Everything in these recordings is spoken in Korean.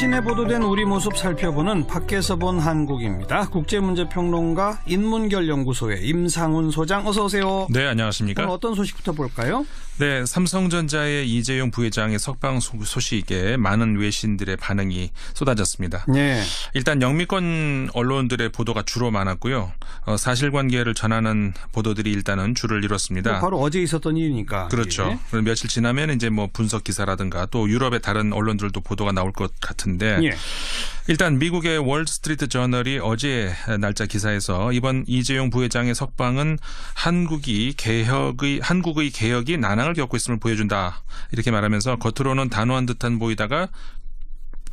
최신에 보도된 우리 모습 살펴보는 밖에서 본 한국입니다. 국제문제평론가 인문결연구소의 임상훈 소장, 어서 오세요. 네, 안녕하십니까. 오늘 어떤 소식부터 볼까요? 네, 삼성전자의 이재용 부회장의 석방 소식에 많은 외신들의 반응이 쏟아졌습니다. 네. 일단 영미권 언론들의 보도가 주로 많았고요. 사실관계를 전하는 보도들이 일단은 줄을 이뤘습니다. 바로 어제 있었던 일이니까. 그렇죠. 예. 며칠 지나면 이제 뭐 분석 기사라든가 또 유럽의 다른 언론들도 보도가 나올 것 같은데 예. 일단 미국의 월스트리트 저널이 어제 날짜 기사에서 이번 이재용 부회장의 석방은 한국의 개혁이 난항을 겪고 있음을 보여준다. 이렇게 말하면서 겉으로는 단호한 듯한 보이다가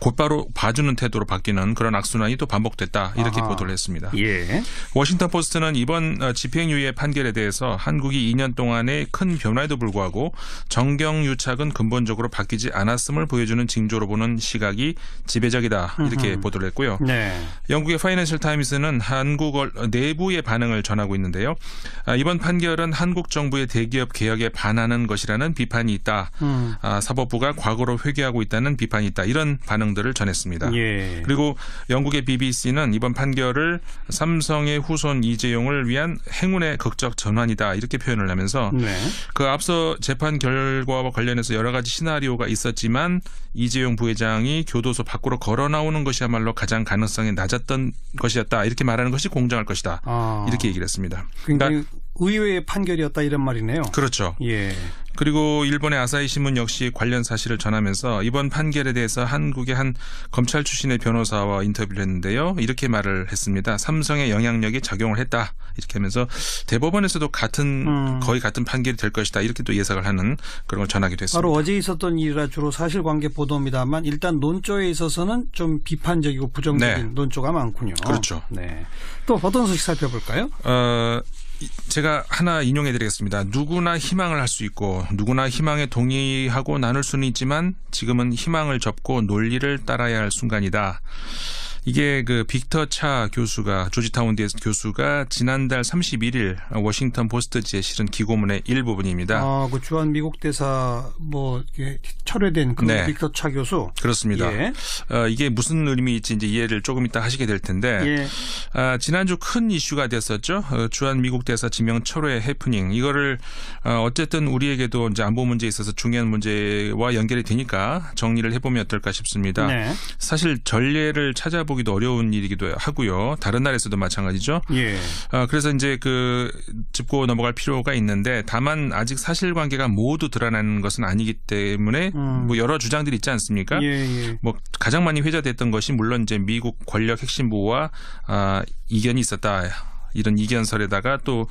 곧바로 봐주는 태도로 바뀌는 그런 악순환이 또 반복됐다. 이렇게 보도를 했습니다. 예. 워싱턴 포스트는 이번 집행유예 판결에 대해서 한국이 2년 동안의 큰 변화에도 불구하고 정경유착은 근본적으로 바뀌지 않았음을 보여주는 징조로 보는 시각이 지배적이다. 이렇게 보도를 했고요. 네. 영국의 파이낸셜 타임스는 한국 내부의 반응을 전하고 있는데요. 이번 판결은 한국 정부의 대기업 개혁에 반하는 것이라는 비판이 있다. 사법부가 과거로 회귀하고 있다는 비판이 있다. 이런 반응들을 전했습니다. 예. 그리고 영국의 BBC는 이번 판결을 삼성의 후손 이재용을 위한 행운의 극적 전환이다. 이렇게 표현을 하면서 네. 그 앞서 재판 결과와 관련해서 여러 가지 시나리오가 있었지만 이재용 부회장이 교도소 밖으로 걸어 나오는 것이야말로 가장 가능성이 낮았던 것이었다. 이렇게 말하는 것이 공정할 것이다. 이렇게 얘기를 했습니다. 굉장히 의외의 판결이었다 이런 말이네요. 그렇죠. 예. 그리고 일본의 아사히 신문 역시 관련 사실을 전하면서 이번 판결에 대해서 한국의 한 검찰 출신의 변호사와 인터뷰를 했는데요. 이렇게 말을 했습니다. 삼성의 영향력이 작용을 했다. 이렇게 하면서 대법원에서도 거의 같은 판결이 될 것이다. 이렇게 또 예상을 하는 그런 걸 전하기도 했습니다. 바로 어제 있었던 일이라 주로 사실관계 보도입니다만 일단 논조에 있어서는 좀 비판적이고 부정적인 논조가 많군요. 그렇죠. 네. 또 어떤 소식 살펴볼까요? 제가 하나 인용해 드리겠습니다. 누구나 희망을 할 수 있고 누구나 희망에 동의하고 나눌 수는 있지만 지금은 희망을 접고 논리를 따라야 할 순간이다. 이게 그 빅터 차 교수가 조지타운 대에서 교수가 지난달 31일 워싱턴 포스트지에 실은 기고문의 일부분입니다. 그 주한 미국 대사 철회된 그 네. 빅터 차 교수. 그렇습니다. 예. 이게 무슨 의미일지 이제 이해를 조금 이따 하시게 될 텐데 예. 지난주 큰 이슈가 됐었죠. 주한 미국 대사 지명 철회 해프닝. 이거를 어쨌든 우리에게도 이제 안보 문제에 있어서 중요한 문제와 연결이 되니까 정리를 해보면 어떨까 싶습니다. 네. 사실 전례를 찾아보기도 어려운 일이기도 하고요. 다른 나라에서도 마찬가지죠. 예. 이제 짚고 넘어갈 필요가 있는데 다만 아직 사실관계가 모두 드러나는 것은 아니기 때문에 뭐 여러 주장들이 있지 않습니까? 예. 뭐 가장 많이 회자됐던 것이 물론 이제 미국 권력 핵심부와 이견이 있었다. 이런 이견설에다가 또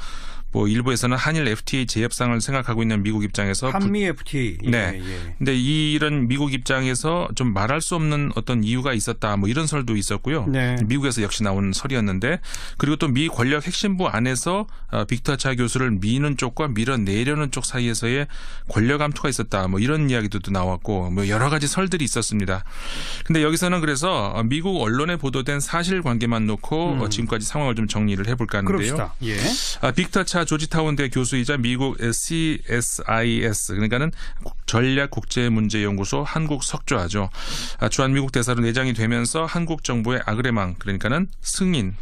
뭐 일부에서는 한일 FTA 재협상을 생각하고 있는 미국 입장에서 한미 FTA. 네. 근데 이런 미국 입장에서 좀 말할 수 없는 어떤 이유가 있었다. 뭐 이런 설도 있었고요. 네. 미국에서 역시 나온 설이었는데 그리고 또 미 권력 핵심부 안에서 빅터 차 교수를 미는 쪽과 밀어내려는 쪽 사이에서의 권력 암투가 있었다. 뭐 이런 이야기도 나왔고 뭐 여러 가지 설들이 있었습니다. 근데 여기서는 그래서 미국 언론에 보도된 사실관계만 놓고 지금까지 상황을 좀 정리를 해볼까 하는데요. 그럽시다. 예. 빅터 차 조지타운대 교수이자 미국 CSIS 그러니까는 전략국제문제연구소 한국 석좌죠. 주한미국 대사로 내장이 되면서 한국 정부의 아그레망 그러니까는 승인을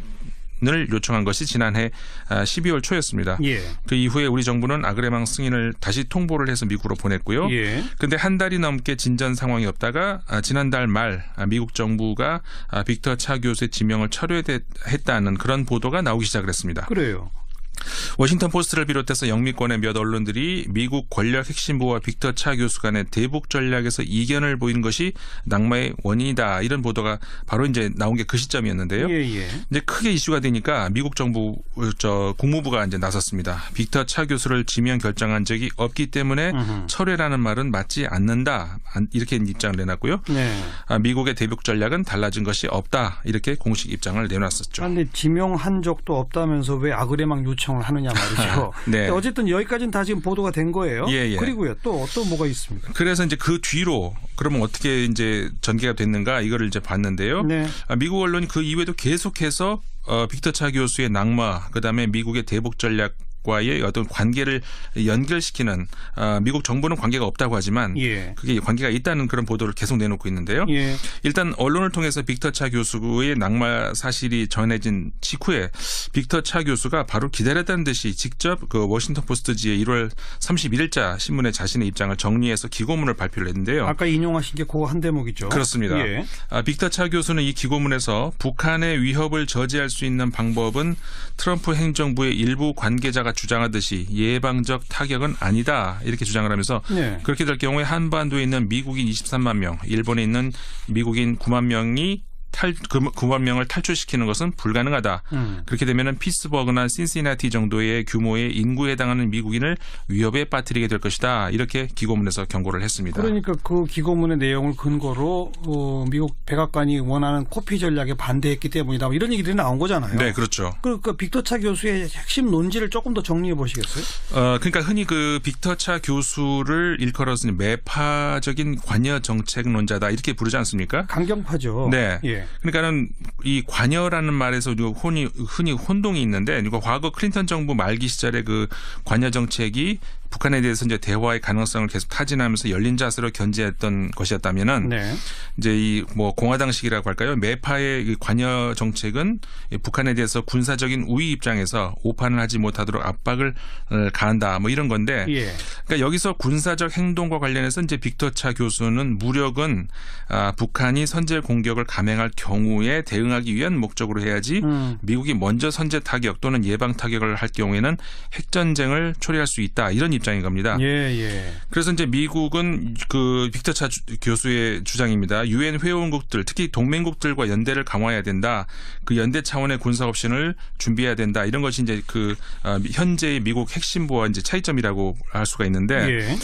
요청한 것이 지난해 12월 초였습니다. 예. 그 이후에 우리 정부는 아그레망 승인을 다시 통보를 해서 미국으로 보냈고요. 예. 그런데 한 달이 넘게 진전 상황이 없다가 지난달 말 미국 정부가 빅터 차 교수의 지명을 철회했다는 그런 보도가 나오기 시작을 했습니다. 그래요. 워싱턴 포스트를 비롯해서 영미권의 몇 언론들이 미국 권력 핵심부와 빅터 차 교수 간의 대북 전략에서 이견을 보인 것이 낙마의 원인이다. 이런 보도가 바로 이제 나온 게 그 시점이었는데요. 예. 이제 크게 이슈가 되니까 미국 정부 국무부가 이제 나섰습니다. 빅터 차 교수를 지명 결정한 적이 없기 때문에 철회라는 말은 맞지 않는다. 이렇게 입장을 내놨고요. 네. 미국의 대북 전략은 달라진 것이 없다. 이렇게 공식 입장을 내놨었죠. 그런데 지명한 적도 없다면서 왜 아그레망 요청을 하느냐 말이죠. 네. 어쨌든 여기까지는 다 지금 보도가 된 거예요. 예. 그리고요. 또 어떤 뭐가 있습니까? 그래서 이제 그 뒤로 그러면 어떻게 이제 전개가 됐는가 이거를 이제 봤는데요. 네. 미국 언론이 그 이후에도 계속해서 빅터 차 교수의 낙마, 그다음에 미국의 대북 전략 전략과의 어떤 관계를 연결시키는 미국 정부는 관계가 없다고 하지만 예. 그게 관계가 있다는 그런 보도를 계속 내놓고 있는데요. 예. 일단 언론을 통해서 빅터 차 교수의 낙마 사실이 전해진 직후에 빅터 차 교수가 바로 기다렸다는 듯이 직접 그 워싱턴 포스트지의 1월 31일자 신문에 자신의 입장을 정리해서 기고문을 발표를 했는데요. 아까 인용하신 게 그 한 대목이죠. 그렇습니다. 예. 빅터 차 교수는 이 기고문에서 북한의 위협을 저지할 수 있는 방법은 트럼프 행정부의 일부 관계자가 주장하듯이 예방적 타격은 아니다 이렇게 주장을 하면서 네. 그렇게 될 경우에 한반도에 있는 미국인 23만 명, 일본에 있는 미국인 9만 명이 9만 명을 탈출시키는 것은 불가능하다. 그렇게 되면 피츠버그나 신시나티 정도의 규모의 인구에 해당하는 미국인을 위협에 빠뜨리게 될 것이다. 이렇게 기고문에서 경고를 했습니다. 그러니까 그 기고문의 내용을 근거로 미국 백악관이 원하는 코피 전략에 반대했기 때문이다. 이런 얘기들이 나온 거잖아요. 네, 그렇죠. 그 빅터 차 교수의 핵심 논지를 조금 더 정리해 보시겠어요? 그러니까 흔히 그 빅터 차 교수를 일컬어서 매파적인 관여 정책론자다 이렇게 부르지 않습니까? 강경파죠. 네. 예. 그러니까는 이 관여라는 말에서 흔히 혼동이 있는데, 이거 과거 클린턴 정부 말기 시절에 그 관여 정책이 북한에 대해서 이제 대화의 가능성을 계속 타진하면서 열린 자세로 견제했던 것이었다면은 네. 이제 이 뭐 공화당식이라고 할까요? 매파의 이 관여 정책은 북한에 대해서 군사적인 우위 입장에서 오판을 하지 못하도록 압박을 가한다 뭐 이런 건데, 예. 그러니까 여기서 군사적 행동과 관련해서 이제 빅터 차 교수는 무력은 북한이 선제 공격을 감행할 경우에 대응하기 위한 목적으로 해야지 미국이 먼저 선제 타격 또는 예방 타격을 할 경우에는 핵전쟁을 초래할 수 있다 이런 입장인 겁니다. 예, 예. 그래서 이제 미국은 그 빅터 차 교수의 주장입니다. 유엔 회원국들 특히 동맹국들과 연대를 강화해야 된다. 그 연대 차원의 군사 옵션을 준비해야 된다. 이런 것이 이제 그 현재의 미국 핵심부와 이제 차이점이라고 할 수가 있는데 예.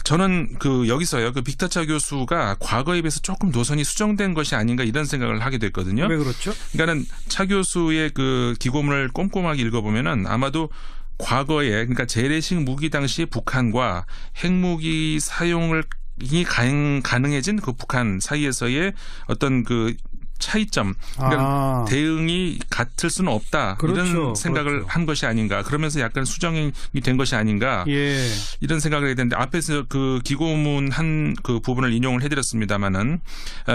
저는 그 여기서요. 그 빅터 차 교수가 과거에 비해서 조금 노선이 수정된 것이 아닌가 이런 생각을 하게 됐거든요. 왜 그렇죠? 그러니까는 차 교수의 그 기고문을 꼼꼼하게 읽어보면은 아마도 과거에 그러니까 재래식 무기 당시 북한과 핵무기 사용을 이 가능해진 그 북한 사이에서의 어떤 그 차이점, 그러니까 대응이 같을 수는 없다. 그렇죠. 이런 생각을 그렇죠. 한 것이 아닌가. 그러면서 약간 수정이 된 것이 아닌가. 예. 이런 생각을 해야 되는데 앞에서 그 기고문 한 그 부분을 인용을 해드렸습니다마는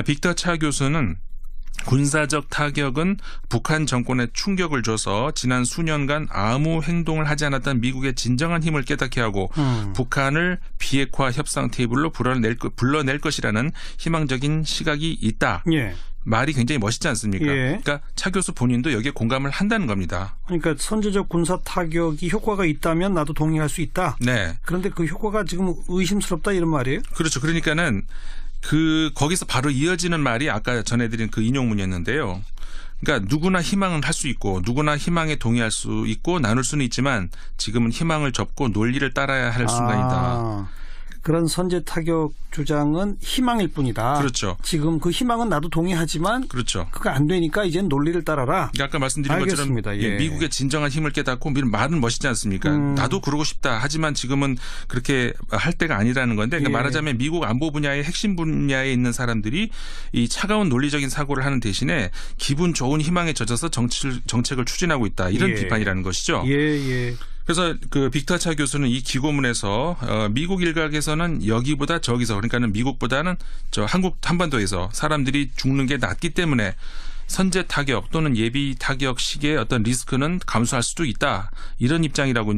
빅터 차 교수는 군사적 타격은 북한 정권에 충격을 줘서 지난 수년간 아무 행동을 하지 않았던 미국의 진정한 힘을 깨닫게 하고 북한을 비핵화 협상 테이블로 불러낼 것이라는 희망적인 시각이 있다. 예. 말이 굉장히 멋있지 않습니까? 예. 그러니까 차 교수 본인도 여기에 공감을 한다는 겁니다. 그러니까 선제적 군사 타격이 효과가 있다면 나도 동의할 수 있다. 네. 그런데 그 효과가 지금 의심스럽다 이런 말이에요? 그렇죠. 그러니까는 거기서 바로 이어지는 말이 아까 전해드린 그 인용문이었는데요. 그러니까 누구나 희망은 할 수 있고 누구나 희망에 동의할 수 있고 나눌 수는 있지만 지금은 희망을 접고 논리를 따라야 할 순간이다. 그런 선제 타격 주장은 희망일 뿐이다. 그렇죠. 지금 그 희망은 나도 동의하지만 그렇죠. 그거 안 되니까 이제는 논리를 따라라. 그러니까 아까 말씀드린 알겠습니다. 것처럼 예. 미국의 진정한 힘을 깨닫고 말은 멋있지 않습니까? 나도 그러고 싶다. 하지만 지금은 그렇게 할 때가 아니라는 건데 그러니까 예. 말하자면 미국 안보 분야의 핵심 분야에 있는 사람들이 이 차가운 논리적인 사고를 하는 대신에 기분 좋은 희망에 젖어서 정책을 추진하고 있다. 이런 예. 비판이라는 것이죠. 예, 예. 그래서 그 빅터 차 교수는 이 기고문에서 미국 일각에서는 여기보다 저기서 그러니까는 미국보다는 한반도에서 사람들이 죽는 게 낫기 때문에 선제 타격 또는 예비 타격식의 어떤 리스크는 감수할 수도 있다. 이런 입장이라고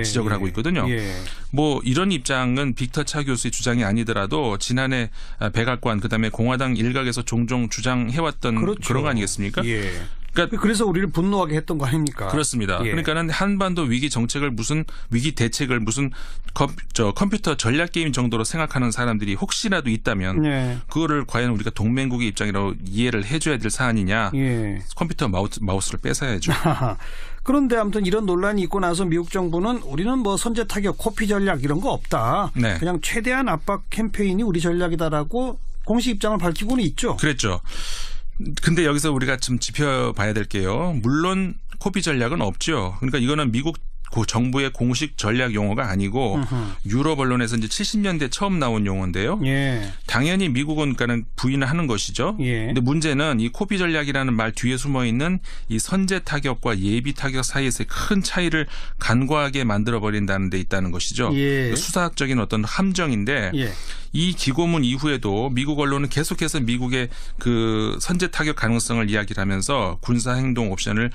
지적을 하고 있거든요. 예. 뭐 이런 입장은 빅터 차 교수의 주장이 아니더라도 지난해 백악관 그다음에 공화당 일각에서 종종 주장해왔던 그렇죠. 그런 거 아니겠습니까? 예. 그러니까 그래서 우리를 분노하게 했던 거 아닙니까? 그렇습니다. 예. 그러니까는 한반도 위기 정책을 위기 대책을 무슨 컴퓨터 전략 게임 정도로 생각하는 사람들이 혹시라도 있다면 네. 그거를 과연 우리가 동맹국의 입장이라고 이해를 해줘야 될 사안이냐? 예. 컴퓨터 마우스를 뺏어야죠. 그런데 아무튼 이런 논란이 있고 나서 미국 정부는 우리는 뭐 선제 타격, 코피 전략 이런 거 없다. 네. 그냥 최대한 압박 캠페인이 우리 전략이다라고 공식 입장을 밝히고는 있죠. 그랬죠. 근데 여기서 우리가 좀 짚어봐야 될 게요. 물론 코피 전략은 없죠. 그러니까 이거는 미국 그 정부의 공식 전략 용어가 아니고 유럽 언론에서 이제 70년대 처음 나온 용어인데요. 예. 당연히 미국은 그러니까는 부인을 하는 것이죠. 예. 근데 문제는 이 코피 전략이라는 말 뒤에 숨어 있는 이 선제 타격과 예비 타격 사이에서의 큰 차이를 간과하게 만들어 버린다는 데 있다는 것이죠. 예. 수사학적인 어떤 함정인데 예. 이 기고문 이후에도 미국 언론은 계속해서 미국의 그 선제 타격 가능성을 이야기를 하면서 군사 행동 옵션을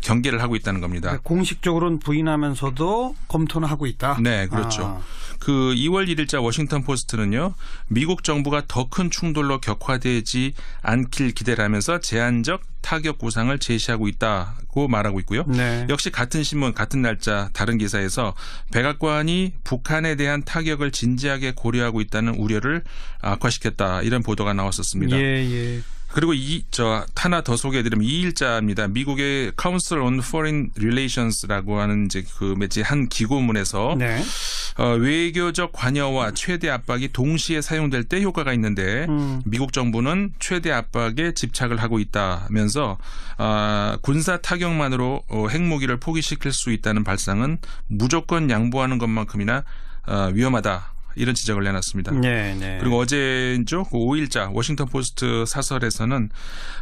경계를 하고 있다는 겁니다. 공식적으로는 부인하면서도 검토는 하고 있다. 네, 그렇죠. 그 2월 1일자 워싱턴 포스트는요. 미국 정부가 더 큰 충돌로 격화되지 않길 기대를 하면서 제한적 타격 구상을 제시하고 있다고 말하고 있고요. 네. 역시 같은 신문 같은 날짜 다른 기사에서 백악관이 북한에 대한 타격을 진지하게 고려하고 있다는 우려를 악화시켰다. 이런 보도가 나왔었습니다. 예. 그리고 하나 더 소개해드리면 2일자입니다. 미국의 Council on Foreign Relations라고 하는 이제 그 매체 한 기고문에서 네. 외교적 관여와 최대 압박이 동시에 사용될 때 효과가 있는데 미국 정부는 최대 압박에 집착을 하고 있다면서 군사 타격만으로 핵무기를 포기시킬 수 있다는 발상은 무조건 양보하는 것만큼이나 위험하다. 이런 지적을 내놨습니다. 네. 그리고 어제죠. 5일자 워싱턴 포스트 사설에서는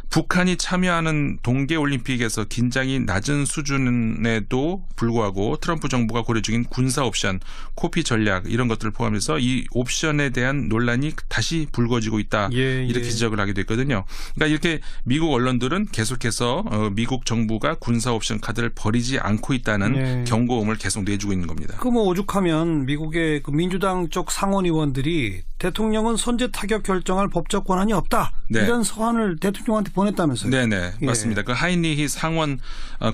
북한이 참여하는 동계올림픽에서 긴장이 낮은 수준에도 불구하고 트럼프 정부가 고려 중인 군사 옵션, 코피 전략 이런 것들을 포함해서 이 옵션에 대한 논란이 다시 불거지고 있다. 이렇게 지적을 하게 됐거든요. 그러니까 이렇게 미국 언론들은 계속해서 미국 정부가 군사 옵션 카드를 버리지 않고 있다는 경고음을 계속 내주고 있는 겁니다. 그 뭐 오죽하면 미국의 그 민주당 쪽 상원 의원들이 대통령은 선제 타격 결정할 법적 권한이 없다. 네. 이런 서한을 대통령한테 보냈다면서요. 네네. 맞습니다. 그 하이니히 상원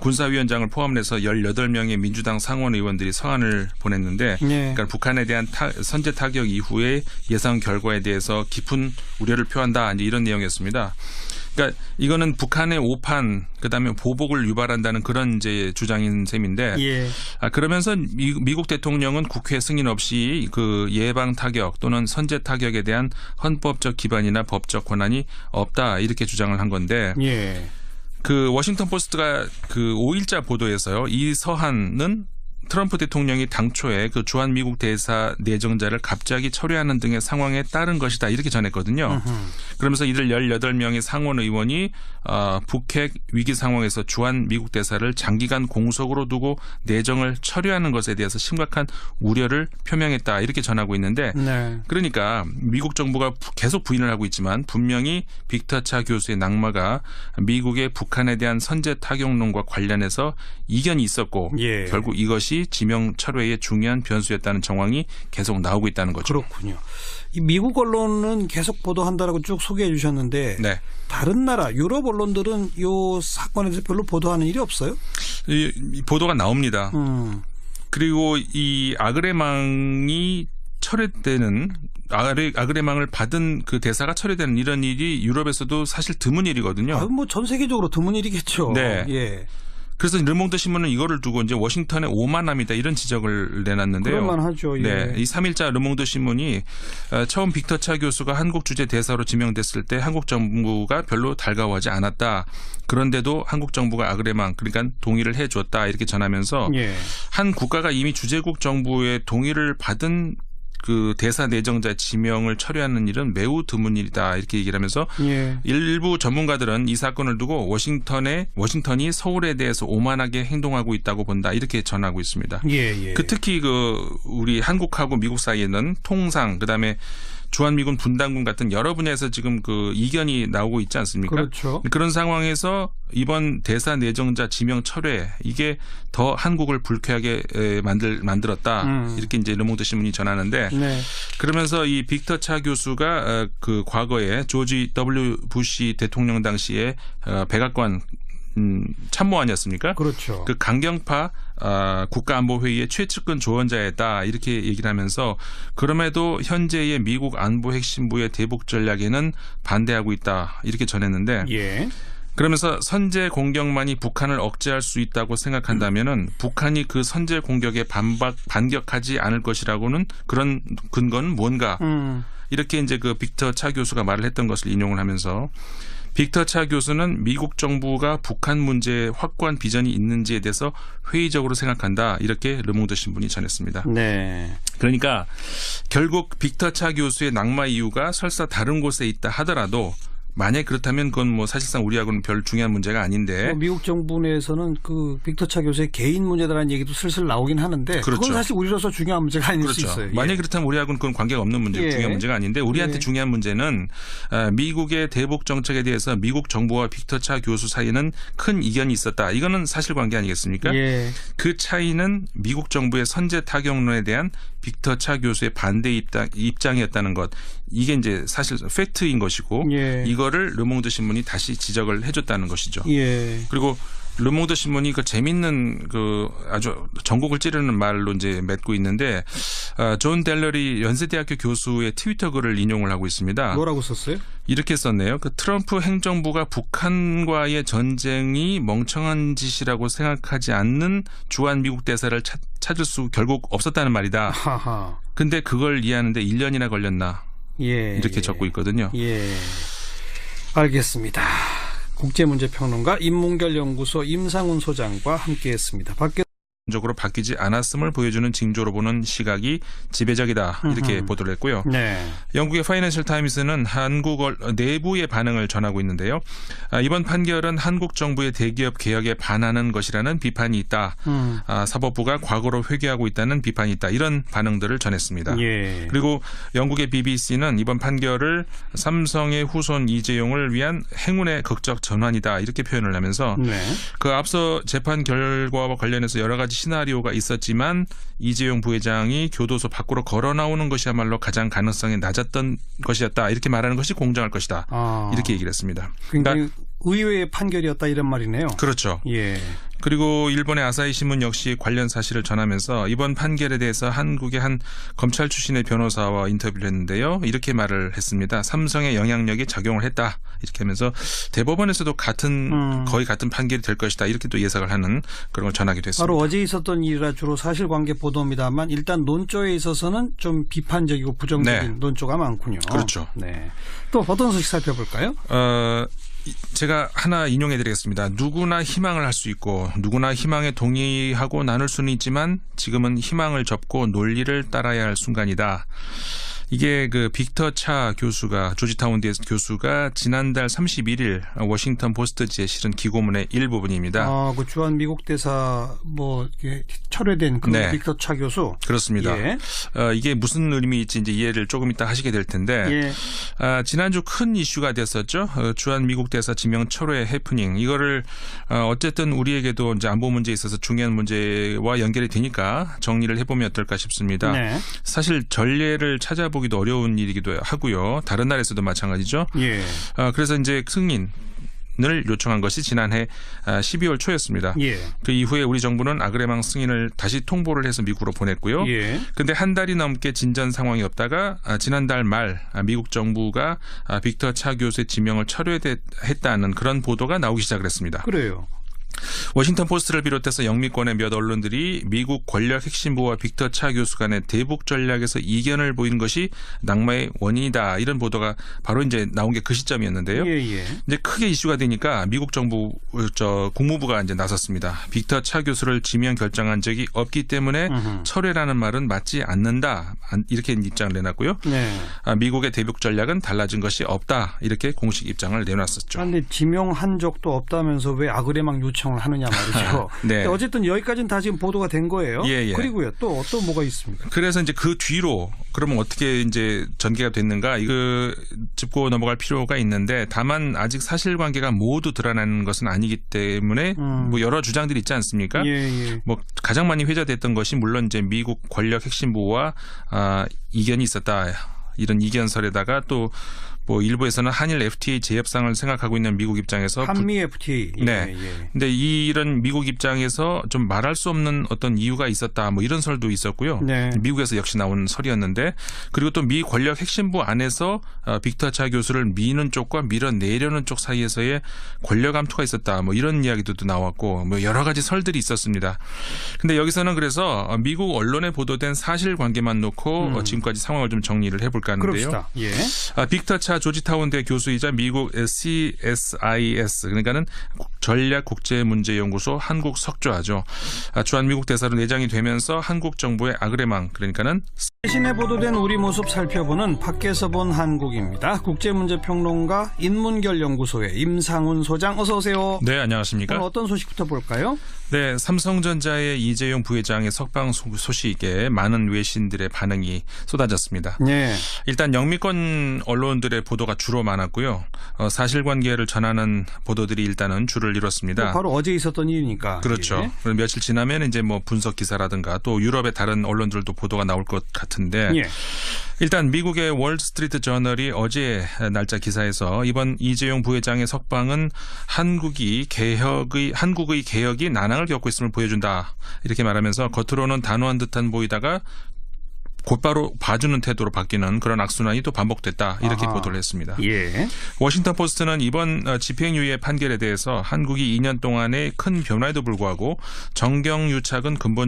군사위원장을 포함해서 18명의 민주당 상원 의원들이 서한을 보냈는데 그러니까 북한에 대한 선제 타격 이후의 예상 결과에 대해서 깊은 우려를 표한다. 이제 이런 내용이었습니다. 그러니까 이거는 북한의 오판 그다음에 보복을 유발한다는 그런 이제 주장인 셈인데 그러면서 미국 대통령은 국회 승인 없이 그 예방 타격 또는 선제 타격에 대한 헌법적 기반이나 법적 권한이 없다 이렇게 주장을 한 건데 그 워싱턴 포스트가 그 5일자 보도에서요. 이 서한은 트럼프 대통령이 당초에 그 주한 미국 대사 내정자를 갑자기 철회하는 등의 상황에 따른 것이다 이렇게 전했거든요. 그러면서 이들 18명의 상원 의원이 북핵 위기 상황에서 주한 미국 대사를 장기간 공석으로 두고 내정을 철회하는 것에 대해서 심각한 우려를 표명했다 이렇게 전하고 있는데 그러니까 미국 정부가 계속 부인을 하고 있지만 분명히 빅터 차 교수의 낙마가 미국의 북한에 대한 선제 타격론과 관련해서 이견이 있었고 결국 이것이 지명 철회의 중요한 변수였다는 정황이 계속 나오고 있다는 거죠. 그렇군요. 이 미국 언론은 계속 보도한다라고 쭉 소개해 주셨는데 다른 나라 유럽 언론들은 이 사건에 대해서 별로 보도하는 일이 없어요? 이 보도가 나옵니다. 그리고 이 아그레망이 철회되는 아그레망을 받은 그 대사가 철회되는 이런 일이 유럽에서도 사실 드문 일이거든요. 뭐 전 세계적으로 드문 일이겠죠. 그래서 르몽드 신문은 이거를 두고 이제 워싱턴에 오만합니다 이런 지적을 내놨는데요. 그럴만하죠. 이 3일자 르몽드 신문이 처음 빅터 차 교수가 한국 주재 대사로 지명됐을 때 한국 정부가 별로 달가워하지 않았다. 그런데도 한국 정부가 아그레망 그러니까 동의를 해줬다 이렇게 전하면서 한 국가가 이미 주재국 정부의 동의를 받은 그 대사 내정자 지명을 철회하는 일은 매우 드문 일이다 이렇게 얘기를 하면서 일부 전문가들은 이 사건을 두고 워싱턴이 서울에 대해서 오만하게 행동하고 있다고 본다 이렇게 전하고 있습니다. 그 특히 그 우리 한국하고 미국 사이에는 통상 그다음에 주한미군 분담군 같은 여러 분야에서 지금 그 이견이 나오고 있지 않습니까? 그렇죠. 그런 상황에서 이번 대사 내정자 지명 철회 이게 더 한국을 불쾌하게 만들었다. 이렇게 이제 르몽드 신문이 전하는데 그러면서 이 빅터 차 교수가 그 과거에 조지 W 부시 대통령 당시에 백악관 참모 아니었습니까? 그렇죠. 그 강경파 국가안보회의의 최측근 조언자였다 이렇게 얘기를 하면서 그럼에도 현재의 미국 안보 핵심부의 대북 전략에는 반대하고 있다 이렇게 전했는데 그러면서 선제 공격만이 북한을 억제할 수 있다고 생각한다면은 북한이 그 선제 공격에 반격하지 않을 것이라고는 그런 근거는 뭔가 이렇게 이제 그 빅터 차 교수가 말을 했던 것을 인용을 하면서 빅터 차 교수는 미국 정부가 북한 문제에 확고한 비전이 있는지에 대해서 회의적으로 생각한다. 이렇게 르몽드 신문이 전했습니다. 네. 그러니까 결국 빅터 차 교수의 낙마 이유가 설사 다른 곳에 있다 하더라도 만약 그렇다면 그건 뭐 사실상 우리하고는 별 중요한 문제가 아닌데 미국 정부 내에서는 그 빅터 차 교수의 개인 문제다라는 얘기도 슬슬 나오긴 하는데 그렇죠. 그건 사실 우리로서 중요한 문제가 아닐 그렇죠. 수 있어요. 만약 그렇다면 우리하고는 그건 관계가 없는 문제고 예. 중요한 문제가 아닌데 우리한테 예. 중요한 문제는 미국의 대북 정책에 대해서 미국 정부와 빅터 차 교수 사이에는 큰 이견이 있었다. 이거는 사실관계 아니겠습니까? 예. 그 차이는 미국 정부의 선제 타격론에 대한 빅터 차 교수의 반대 입장이었다는 것. 이게 이제 사실 팩트인 것이고 예. 이거를 르몽드 신문이 다시 지적을 해줬다는 것이죠. 예. 그리고 르몽드 신문이 그 재밌는 그 아주 전곡을 찌르는 말로 이제 맺고 있는데 존 델러리 연세대학교 교수의 트위터 글을 인용을 하고 있습니다. 뭐라고 썼어요? 이렇게 썼네요. 그 트럼프 행정부가 북한과의 전쟁이 멍청한 짓이라고 생각하지 않는 주한 미국 대사를 찾을 수 결국 없었다는 말이다. 하하. 근데 그걸 이해하는데 1년이나 걸렸나? 예. 이렇게 적고 있거든요. 예. 알겠습니다. 국제문제평론가 인문결연구소 임상훈 소장과 함께했습니다. 적으로 바뀌지 않았음을 보여주는 징조로 보는 시각이 지배적이다. 이렇게 보도를 했고요. 네. 영국의 파이낸셜 타임스는 한국 내부의 반응을 전하고 있는데요. 이번 판결은 한국 정부의 대기업 개혁에 반하는 것이라는 비판이 있다. 사법부가 과거로 회귀하고 있다는 비판이 있다. 이런 반응들을 전했습니다. 예. 그리고 영국의 BBC는 이번 판결을 삼성의 후손 이재용을 위한 행운의 극적 전환이다. 이렇게 표현을 하면서 네. 그 앞서 재판 결과와 관련해서 여러 가지 시나리오가 있었지만 이재용 부회장이 교도소 밖으로 걸어 나오는 것이야말로 가장 가능성이 낮았던 것이었다. 이렇게 말하는 것이 공정할 것이다. 이렇게 얘기를 했습니다. 굉장히 의외의 판결이었다 이런 말이네요. 그렇죠. 예. 그리고 일본의 아사히 신문 역시 관련 사실을 전하면서 이번 판결에 대해서 한국의 한 검찰 출신의 변호사와 인터뷰를 했는데요. 이렇게 말을 했습니다. 삼성의 영향력이 작용을 했다. 이렇게 하면서 대법원에서도 거의 같은 판결이 될 것이다. 이렇게 또 예상을 하는 그런 걸 전하기도 했습니다. 바로 어제 있었던 일이라 주로 사실관계 보도입니다만 일단 논조에 있어서는 좀 비판적이고 부정적인 네. 논조가 많군요. 그렇죠. 네. 또 어떤 소식 살펴볼까요? 제가 하나 인용해 드리겠습니다. 누구나 희망을 할 수 있고 누구나 희망에 동의하고 나눌 수는 있지만 지금은 희망을 접고 논리를 따라야 할 순간이다. 이게 그 빅터 차 교수가 조지타운 교수가 지난달 31일 워싱턴 포스트지에 실은 기고문의 일부분입니다. 그 주한 미국 대사 철회된 그 네. 빅터 차 교수. 그렇습니다. 예. 이게 무슨 의미일지 이제 이해를 조금 이따 하시게 될 텐데 예. 지난주 큰 이슈가 됐었죠. 주한 미국 대사 지명 철회 해프닝. 이거를 어쨌든 우리에게도 이제 안보 문제에 있어서 중요한 문제와 연결이 되니까 정리를 해보면 어떨까 싶습니다. 네. 사실 전례를 찾아보기도 어려운 일이기도 하고요. 다른 나라에서도 마찬가지죠. 예. 그래서 이제 승인을 요청한 것이 지난해 12월 초였습니다. 예. 그 이후에 우리 정부는 아그레망 승인을 다시 통보를 해서 미국으로 보냈고요. 예. 근데 한 달이 넘게 진전 상황이 없다가 지난달 말 미국 정부가 빅터 차 교수의 지명을 철회했다는 그런 보도가 나오기 시작을 했습니다. 그래요. 워싱턴 포스트를 비롯해서 영미권의 몇 언론들이 미국 권력 핵심부와 빅터 차 교수 간의 대북 전략에서 이견을 보이는 것이 낙마의 원인이다. 이런 보도가 바로 이제 나온 게 그 시점이었는데요. 예, 예. 이제 크게 이슈가 되니까 미국 정부 국무부가 이제 나섰습니다. 빅터 차 교수를 지명 결정한 적이 없기 때문에 철회라는 말은 맞지 않는다. 이렇게 입장을 내놨고요. 네. 미국의 대북 전략은 달라진 것이 없다. 이렇게 공식 입장을 내놨었죠. 그런데 지명한 적도 없다면서 왜 아그레망 요청을 하느냐 말이죠. 네. 어쨌든 여기까지는 다 지금 보도가 된 거예요. 예. 그리고요. 또 어떤 뭐가 있습니까? 그래서 이제 그 뒤로 그러면 어떻게 이제 전개가 됐는가 이거 짚고 넘어갈 필요가 있는데 다만 아직 사실관계가 모두 드러나는 것은 아니기 때문에 뭐 여러 주장들이 있지 않습니까? 예. 뭐 가장 많이 회자됐던 것이 물론 이제 미국 권력 핵심부와 이견이 있었다. 이런 이견설에다가 또 뭐 일부에서는 한일 FTA 재협상을 생각하고 있는 미국 입장에서 한미 FTA. 네. 근데 이런 미국 입장에서 좀 말할 수 없는 어떤 이유가 있었다. 뭐 이런 설도 있었고요. 네. 미국에서 역시 나온 설이었는데 그리고 또 미 권력 핵심부 안에서 빅터 차 교수를 미는 쪽과 밀어내려는 쪽 사이에서의 권력 암투가 있었다. 뭐 이런 이야기도 나왔고 뭐 여러 가지 설들이 있었습니다. 근데 여기서는 그래서 미국 언론에 보도된 사실관계만 놓고 지금까지 상황을 좀 정리를 해볼까 하는데요. 그럽시다. 예. 빅터 차 아메리카 조지타운대 교수이자 미국 CSIS 그러니까는 전략국제문제연구소 한국 석좌죠. 주한 미국 대사로 내장이 되면서 한국 정부의 아그레망 그러니까는 최신에 보도된 우리 모습 살펴보는 밖에서 본 한국입니다. 국제문제평론가 인문결연구소의 임상훈 소장 어서 오세요. 네, 안녕하십니까? 오늘 어떤 소식부터 볼까요? 네, 삼성전자의 이재용 부회장의 석방 소식에 많은 외신들의 반응이 쏟아졌습니다. 네. 일단 영미권 언론들의 보도가 주로 많았고요. 사실관계를 전하는 보도들이 일단은 줄을 이뤘습니다. 바로 어제 있었던 일이니까. 그렇죠. 예. 그럼 며칠 지나면 이제 뭐 분석 기사라든가 또 유럽의 다른 언론들도 보도가 나올 것 같은데 예. 일단 미국의 월스트리트 저널이 어제 날짜 기사에서 이번 이재용 부회장의 석방은 한국의 개혁이 난항을 겪고 있음을 보여준다. 이렇게 말하면서 겉으로는 단호한 듯한 보이다가 곧바로 봐주는 태도로 바뀌는 그런 악순환이 또 반복됐다. 이렇게 보도를 했습니다. 예. 워싱턴 포스트는 이번 집행유예 판결에 대해서 한국이 2년 동안의 큰 변화에도 불구하고 정경유착은 근본